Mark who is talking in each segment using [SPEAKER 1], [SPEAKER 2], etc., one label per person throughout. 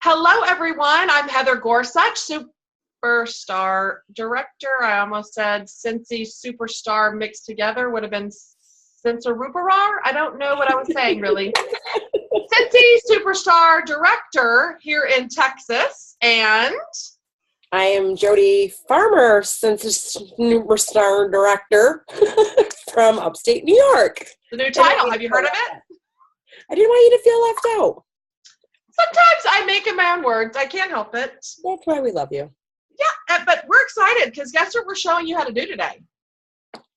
[SPEAKER 1] Hello, everyone. I'm Heather Gorsuch, Superstar Director. I almost said Cincy Superstar mixed together would have been Cincer-Ruparar. I don't know what I was saying, really. Cincy Superstar Director here in Texas. And
[SPEAKER 2] I am Jody Farmer, Superstar Director from upstate New York.
[SPEAKER 1] the new title, have you heard of it?
[SPEAKER 2] I didn't want you to feel left out.
[SPEAKER 1] Sometimes I make in my own words. I can't help it.
[SPEAKER 2] That's why we love you.
[SPEAKER 1] Yeah, but we're excited because guess what we're showing you how to do today?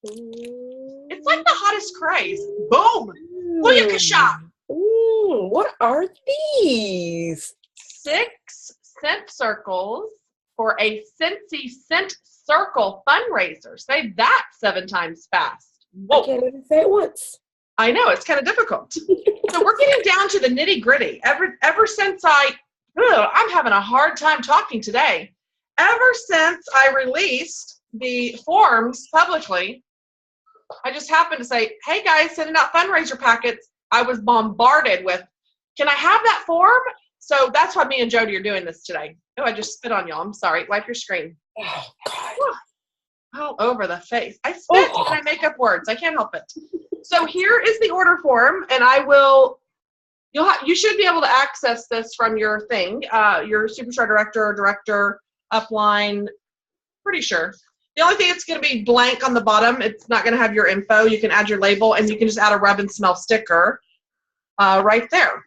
[SPEAKER 1] It's like the hottest craze. Boom! Booyakasha!
[SPEAKER 2] Ooh, what are these?
[SPEAKER 1] 6 scent circles for a Cincy Scent Circle fundraiser. Say that 7 times fast. Whoa.
[SPEAKER 2] I can't even say it once.
[SPEAKER 1] I know, it's kind of difficult. So we're getting down to the nitty gritty. Ever since I'm having a hard time talking today. Ever since I released the forms publicly, I just happened to say, hey guys, sending out fundraiser packets. I was bombarded with, can I have that form? So that's why me and Jody are doing this today. Oh, I just spit on y'all. I'm sorry. Wipe your screen.
[SPEAKER 2] Oh, God.
[SPEAKER 1] All over the face. I spit and I make up words. I can't help it. So here is the order form, and you should be able to access this from your thing, your Superstar Director, upline, pretty sure. The only thing it's going to be blank on the bottom. It's not going to have your info. You can add your label, and you can just add a rub and smell sticker right there.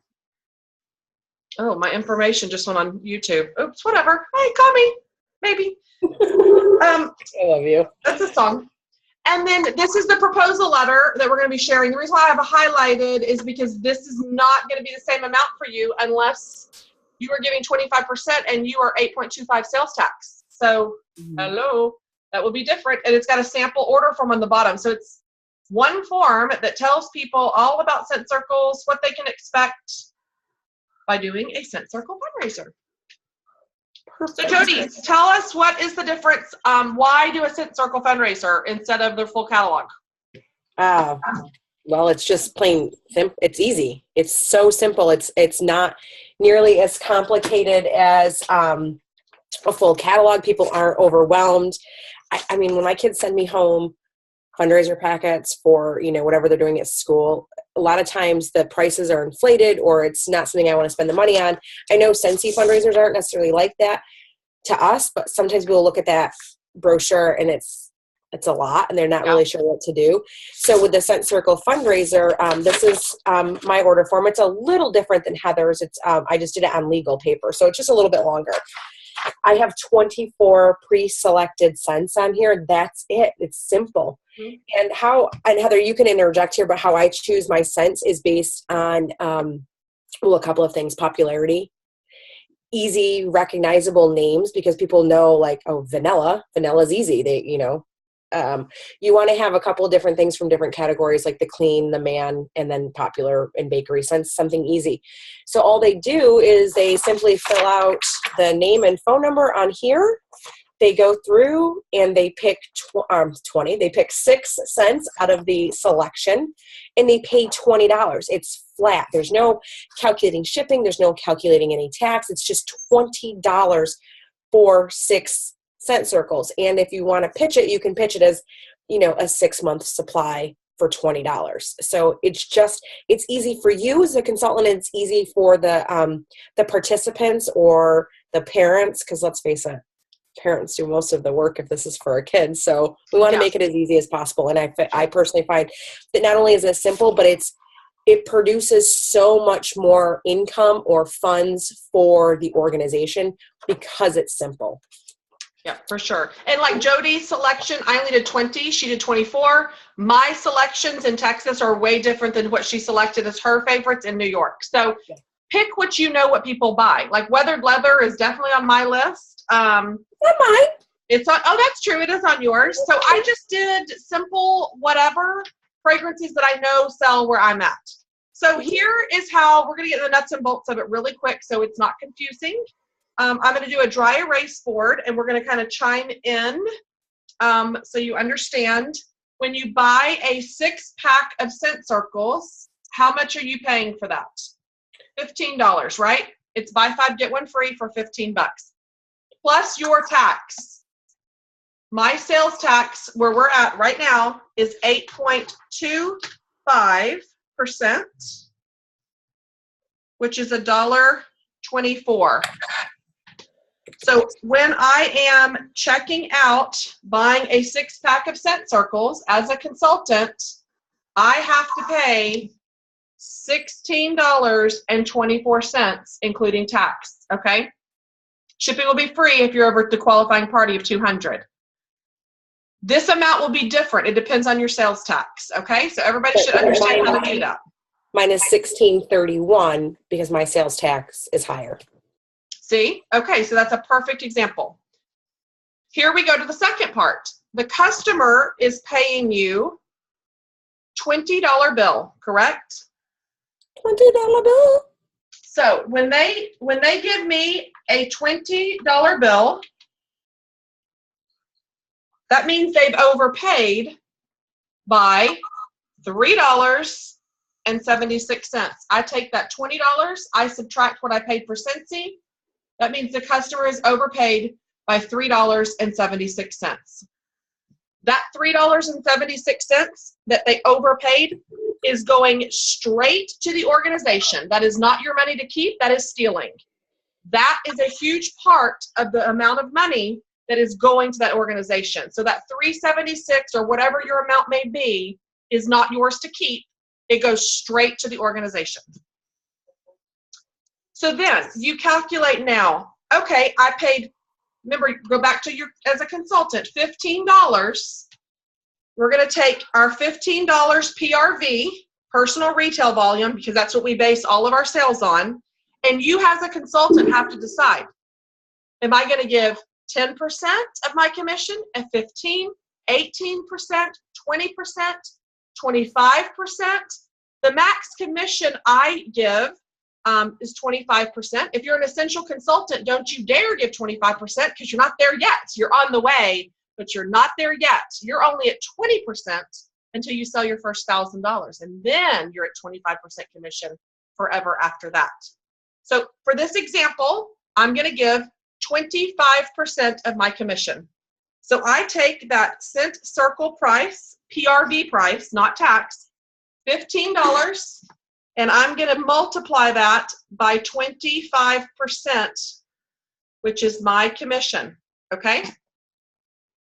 [SPEAKER 1] Oh, my information just went on YouTube. Oops, whatever. Hey, call me. Maybe.
[SPEAKER 2] I love you.
[SPEAKER 1] That's a song. And then this is the proposal letter that we're going to be sharing. The reason why I have it highlighted is because this is not going to be the same amount for you unless you are giving 25% and you are 8.25 sales tax. So, hello, that will be different. And it's got a sample order form on the bottom. So it's one form that tells people all about scent circles, what they can expect by doing a scent circle fundraiser. Perfect. So Jody, tell us what is the difference? Why do a scent circle fundraiser instead of their full catalog?
[SPEAKER 2] Well, it's just plain simple. It's easy. It's so simple. It's not nearly as complicated as a full catalog. People aren't overwhelmed. I mean, when my kids send me home fundraiser packets for, whatever they're doing at school, a lot of times the prices are inflated or it's not something I want to spend the money on. I know Cincy fundraisers aren't necessarily like that to us, but sometimes we'll look at that brochure and it's a lot and they're not really sure what to do. So with the Scent Circle fundraiser, this is my order form. It's a little different than Heather's. It's I just did it on legal paper, so it's just a little bit longer. I have 24 pre-selected scents on here. That's it. It's simple. And Heather, you can interject here, but how I choose my scents is based on, a couple of things: popularity, easy, recognizable names, because people know, like, oh, vanilla's easy. You want to have a couple of different things from different categories, like the clean, the man, and then popular and bakery scents, something easy. So all they do is they simply fill out the name and phone number on here. They go through and they pick 20. They pick 6 scents out of the selection, and they pay $20. It's flat. There's no calculating shipping. There's no calculating any tax. It's just $20 for 6 scent circles. And if you want to pitch it, you can pitch it as, a 6-month supply for $20. So it's easy for you as a consultant. And it's easy for the participants or the parents, because let's face it, parents do most of the work if this is for a kid. So we want to make it as easy as possible. And I personally find that not only is it simple, but it produces so much more income or funds for the organization because it's simple.
[SPEAKER 1] Yeah, for sure. And like Jody's selection, I only did 20. She did 24. My selections in Texas are way different than what she selected as her favorites in New York. So pick what what people buy. Like weathered leather is definitely on my list.
[SPEAKER 2] Not mine.
[SPEAKER 1] It's on. Oh, that's true. It is on yours. So I just did simple whatever fragrances that I know sell where I'm at. So here is how we're going to get the nuts and bolts of it really quick so it's not confusing. I'm going to do a dry erase board, and we're going to kind of chime in so you understand. When you buy a 6-pack of scent circles, how much are you paying for that? $15, right? It's buy 5, get 1 free for $15 plus your tax. My sales tax, where we're at right now, is 8.25%, which is $1.24. So when I am checking out buying a 6-pack of scent circles as a consultant, I have to pay $16.24, including tax, okay? Shipping will be free if you're over the qualifying party of 200. This amount will be different. It depends on your sales tax, okay? So everybody should understand how to do that.
[SPEAKER 2] Mine is $16.31 because my sales tax is higher.
[SPEAKER 1] See? Okay, so that's a perfect example. Here we go to the second part. The customer is paying you $20 bill, correct?
[SPEAKER 2] $20 bill.
[SPEAKER 1] So when they give me a $20 bill, that means they've overpaid by $3.76. I take that $20, I subtract what I paid for Scentsy. That means the customer is overpaid by $3.76. That $3.76 that they overpaid is going straight to the organization. That is not your money to keep. That is stealing. That is a huge part of the amount of money that is going to that organization. So that $3.76 or whatever your amount may be is not yours to keep. It goes straight to the organization. So then you calculate now, okay, I paid, remember, go back to your, as a consultant, $15. We're going to take our $15 PRV, personal retail volume, because that's what we base all of our sales on. And you as a consultant have to decide, am I going to give 10% of my commission at 15, 18%, 20%, 25%? The max commission I give is 25%. If you're an essential consultant, don't you dare give 25% because you're not there yet. You're on the way, but you're not there yet. You're only at 20% until you sell your first $1,000. And then you're at 25% commission forever after that. So for this example, I'm going to give 25% of my commission. So I take that scent circle price, PRV price, not tax, $15, and I'm going to multiply that by 25%, which is my commission, okay?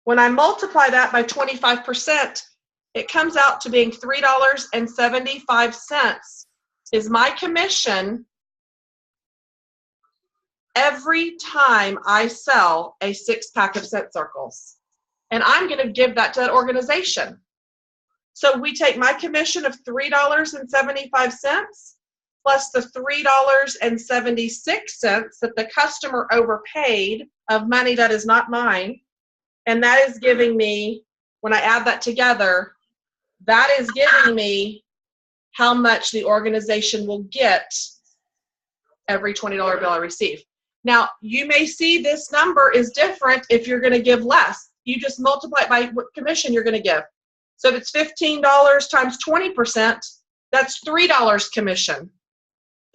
[SPEAKER 1] When I multiply that by 25%, it comes out to being $3.75 is my commission every time I sell a 6-pack of scent circles. And I'm going to give that to that organization. So we take my commission of $3.75 plus the $3.76 that the customer overpaid of money that is not mine. And that is giving me, when I add that together, that is giving me how much the organization will get every $20 bill I receive. Now, you may see this number is different if you're going to give less. You just multiply it by what commission you're going to give. So if it's $15 times 20%, that's $3 commission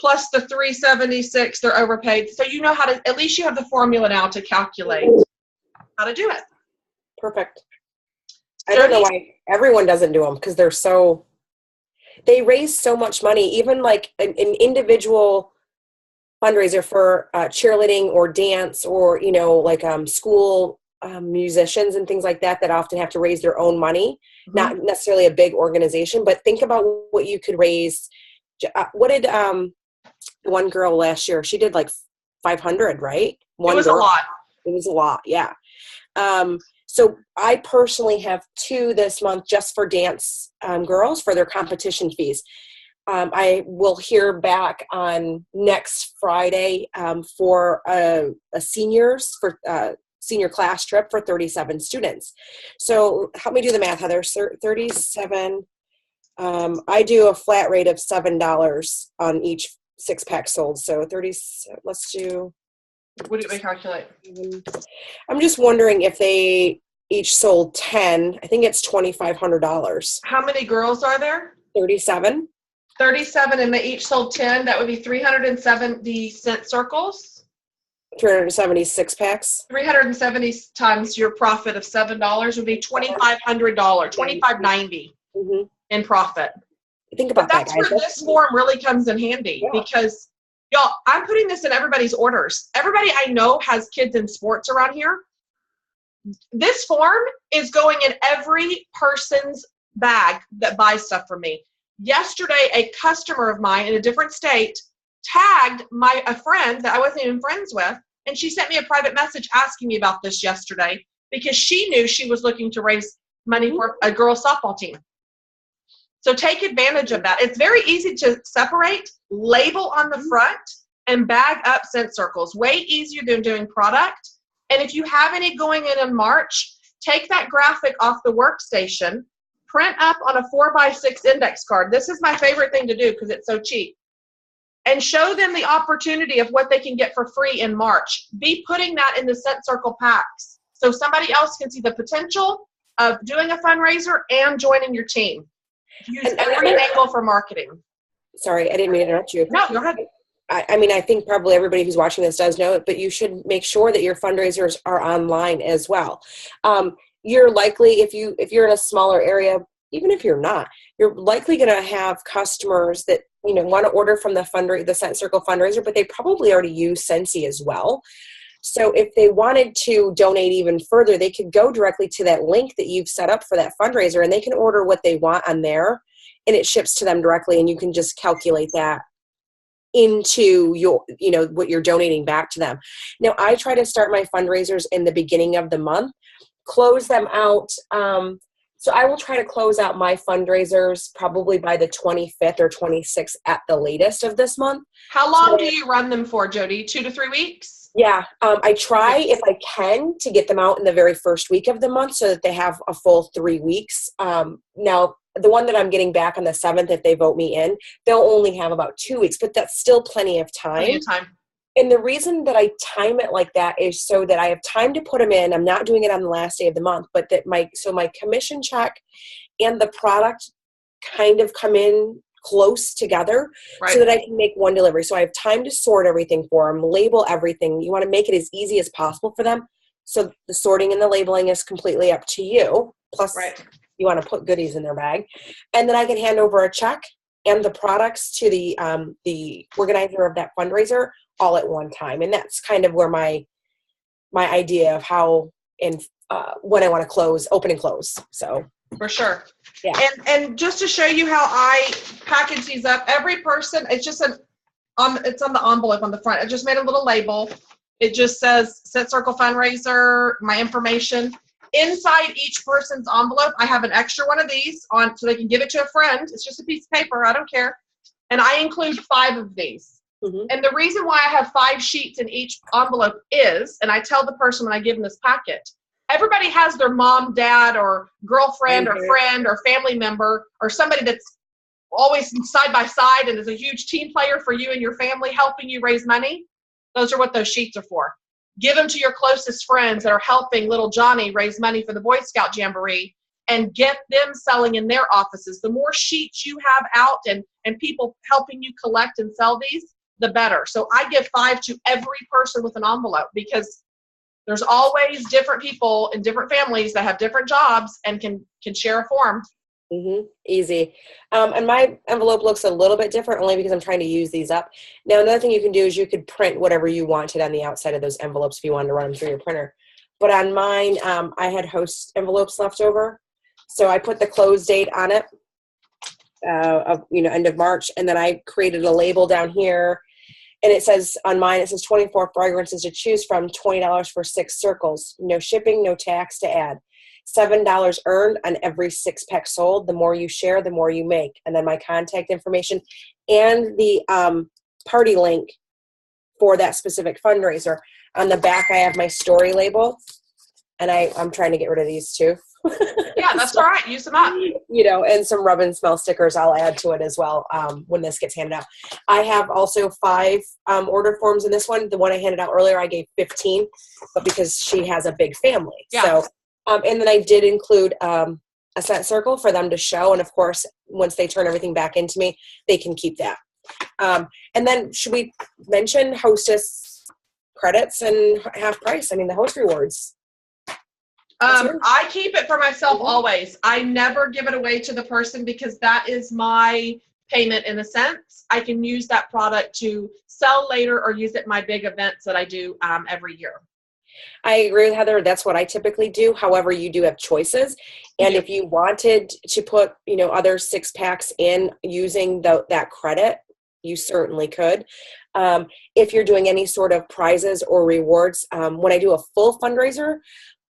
[SPEAKER 1] plus the $3.76 they're overpaid. So you know how to, at least you have the formula now to calculate how to do it.
[SPEAKER 2] Perfect. I don't know why everyone doesn't do them because they raise so much money. Even like an individual fundraiser for cheerleading or dance or, like school musicians and things like that often have to raise their own money, not necessarily a big organization, but think about what you could raise. What did one girl last year, she did like 500, right?
[SPEAKER 1] It was a lot.
[SPEAKER 2] It was a lot. Yeah. So I personally have 2 this month just for dance girls for their competition fees. I will hear back on next Friday for a senior class trip for 37 students. So help me do the math, Heather. 37. I do a flat rate of $7 on each 6-pack sold. So 30. Let's do.
[SPEAKER 1] What do we calculate?
[SPEAKER 2] I'm just wondering if they each sold 10. I think it's $2,500.
[SPEAKER 1] How many girls are there?
[SPEAKER 2] 37.
[SPEAKER 1] 37 and they each sold 10. That would be 370 cent circles.
[SPEAKER 2] 376 packs.
[SPEAKER 1] 370 times your profit of $7 would be $2,500, $2,590 in profit.
[SPEAKER 2] Think about
[SPEAKER 1] but that's
[SPEAKER 2] that, guys.
[SPEAKER 1] where this form really comes in handy because, y'all, I'm putting this in everybody's orders. Everybody I know has kids in sports around here. This form is going in every person's bag that buys stuff from me. Yesterday, a customer of mine in a different state tagged a friend that I wasn't even friends with, and she sent me a private message asking me about this yesterday because she knew she was looking to raise money for a girls' softball team. So take advantage of that. It's very easy to separate, label on the front, and bag up scent circles. Way easier than doing product. And if you have any going in March, take that graphic off the workstation, print up on a 4x6 index card. This is my favorite thing to do because it's so cheap. And show them the opportunity of what they can get for free in March. Be putting that in the scent circle packs so somebody else can see the potential of doing a fundraiser and joining your team. Use every angle for marketing.
[SPEAKER 2] Sorry, I didn't mean to interrupt you.
[SPEAKER 1] No, go ahead.
[SPEAKER 2] I mean, I think probably everybody who's watching this does know it, but you should make sure that your fundraisers are online as well. You're likely, if you're in a smaller area, even if you're not, you're likely going to have customers that want to order from the Scent Circle fundraiser, but they probably already use Scentsy as well. So if they wanted to donate even further, they could go directly to that link that you've set up for that fundraiser, and they can order what they want on there, and it ships to them directly, and you can just calculate that into your, what you're donating back to them. Now, I try to start my fundraisers in the beginning of the month, close them out. So I will try to close out my fundraisers probably by the 25th or 26th at the latest of this month.
[SPEAKER 1] How long do you run them for, Jody? 2 to 3 weeks?
[SPEAKER 2] Yeah. I try, if I can, to get them out in the very first week of the month so that they have a full 3 weeks. Now, the one that I'm getting back on the 7th, if they vote me in, they'll only have about 2 weeks, but that's still plenty of time.
[SPEAKER 1] Plenty of time.
[SPEAKER 2] And the reason that I time it like that is so that I have time to put them in. I'm not doing it on the last day of the month, but that my commission check and the product kind of come in close together, right, so that I can make one delivery. So I have time to sort everything for them, label everything. You want to make it as easy as possible for them. So the sorting and the labeling is completely up to you. Plus, right, you want to put goodies in their bag. And then I can hand over a check and the products to the organizer of that fundraiser all at one time. And that's kind of where my idea of how and when I want to open and close. So
[SPEAKER 1] for sure.
[SPEAKER 2] Yeah.
[SPEAKER 1] And just to show you how I package these up, every person, it's just it's on the envelope on the front. I just made a little label. It just says Scent Circle Fundraiser, my information. Inside each person's envelope, I have an extra one of these on so they can give it to a friend. It's just a piece of paper. I don't care. And I include 5 of these. Mm-hmm. And the reason why I have 5 sheets in each envelope is, and I tell the person when I give them this packet, everybody has their mom, dad, or girlfriend, or friend, or family member, or somebody that's always side by side and is a huge team player for you and your family, helping you raise money. Those are what those sheets are for. Give them to your closest friends that are helping little Johnny raise money for the Boy Scout Jamboree, and get them selling in their offices. The more sheets you have out and people helping you collect and sell these, the better. So I give 5 to every person with an envelope, because there's always different people in different families that have different jobs and can share a form.
[SPEAKER 2] Mm-hmm. Easy. And my envelope looks a little bit different only because I'm trying to use these up. Now, another thing you can do is you could print whatever you wanted on the outside of those envelopes if you wanted to run them through your printer. But on mine, I had host envelopes left over. So I put the close date on it, end of March. And then I created a label down here. And it says, on mine, it says 24 fragrances to choose from, $20 for 6 circles. No shipping, no tax to add. $7 earned on every 6-pack sold. The more you share, the more you make. And then my contact information and the party link for that specific fundraiser. On the back, I have my story label. And I'm trying to get rid of these too.
[SPEAKER 1] Yeah, that's all right. Use them up.
[SPEAKER 2] And some rub and smell stickers I'll add to it as well when this gets handed out. I have also 5 order forms in this one. The one I handed out earlier, I gave 15, but because she has a big family. Yeah. So, and then I did include a scent circle for them to show. And of course, once they turn everything back into me, they can keep that. And then should we mention hostess credits and half price? I mean, the host rewards.
[SPEAKER 1] I keep it for myself always. I never give it away to the person because that is my payment in a sense. I can use that product to sell later or use it in my big events that I do every year.
[SPEAKER 2] I agree with Heather. That's what I typically do. However, you do have choices. And if you wanted to put, other 6-packs in using that credit, you certainly could. If you're doing any sort of prizes or rewards, when I do a full fundraiser,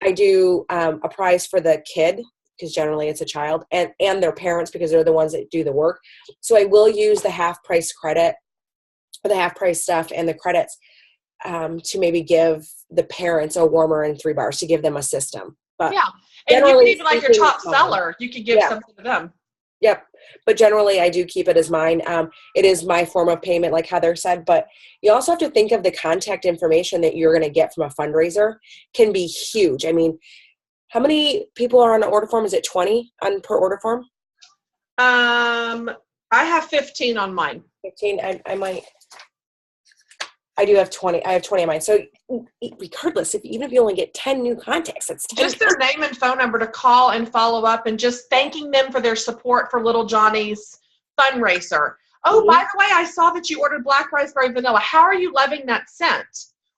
[SPEAKER 2] I do a prize for the kid, because generally it's a child, and their parents, because they're the ones that do the work. So I will use the half price credit or the half price stuff and the credits to maybe give the parents a warmer and 3 bars to give them a system. But
[SPEAKER 1] yeah, and you can even like your top seller, you could give something to them.
[SPEAKER 2] Yep. But generally I do keep it as mine. It is my form of payment, like Heather said, but you also have to think of the contact information that you're going to get from a fundraiser can be huge. I mean, how many people are on an order form? Is it 20 per order form?
[SPEAKER 1] I have 15 on mine.
[SPEAKER 2] 15. I do have 20. I have 20 on mine. So regardless, even if you only get 10 new contacts, that's 10
[SPEAKER 1] just their name and phone number to call and follow up, and just thanking them for their support for Little Johnny's fundraiser. Oh, by the way, I saw that you ordered Black Raspberry Vanilla. How are you loving that scent?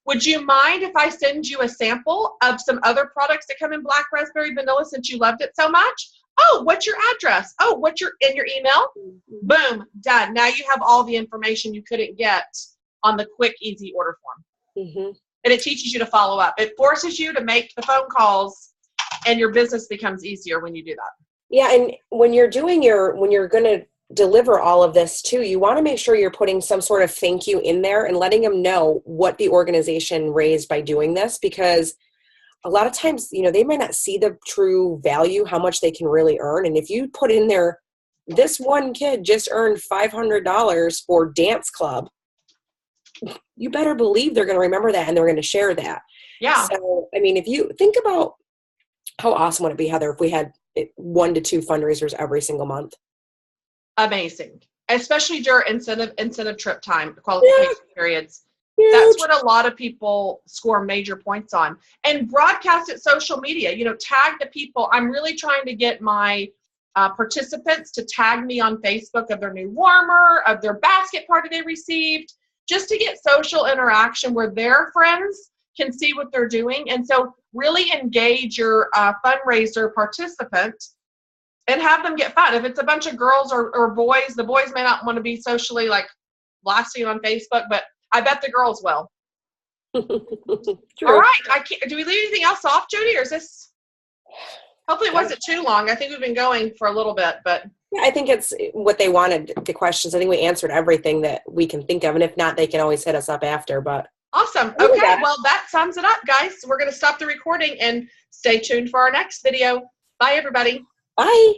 [SPEAKER 1] Would you mind if I send you a sample of some other products that come in Black Raspberry Vanilla since you loved it so much? Oh, what's your address? Oh, what's your email? Boom, done. Now you have all the information you couldn't get on the quick, easy order form. And it teaches you to follow up. It forces you to make the phone calls, and your business becomes easier when you do that.
[SPEAKER 2] Yeah, and when you're going to deliver all of this too, you want to make sure you're putting some sort of thank you in there and letting them know what the organization raised by doing this, because a lot of times, they might not see the true value, how much they can really earn. And if you put in there, this one kid just earned $500 for dance club, you better believe they're going to remember that and they're going to share that.
[SPEAKER 1] Yeah.
[SPEAKER 2] So, I mean, if you think about how awesome would it be, Heather, if we had 1 to 2 fundraisers every single month?
[SPEAKER 1] Amazing. Especially during incentive trip time, qualification periods. Huge. That's what a lot of people score major points on. And broadcast it social media, tag the people. I'm really trying to get my participants to tag me on Facebook of their new warmer, of their basket party they received, just to get social interaction where their friends can see what they're doing. And so really engage your fundraiser participant and have them get fun. If it's a bunch of girls or boys, the boys may not want to be socially blasting on Facebook, but I bet the girls will. All right. Do we leave anything else off, Jody, or is this? Hopefully it wasn't too long. I think we've been going for a little bit, but.
[SPEAKER 2] Yeah, I think it's what they wanted, the questions. I think we answered everything that we can think of. And if not, they can always hit us up after. But
[SPEAKER 1] awesome. Okay. Well, that sums it up, guys. We're going to stop the recording and stay tuned for our next video. Bye, everybody.
[SPEAKER 2] Bye.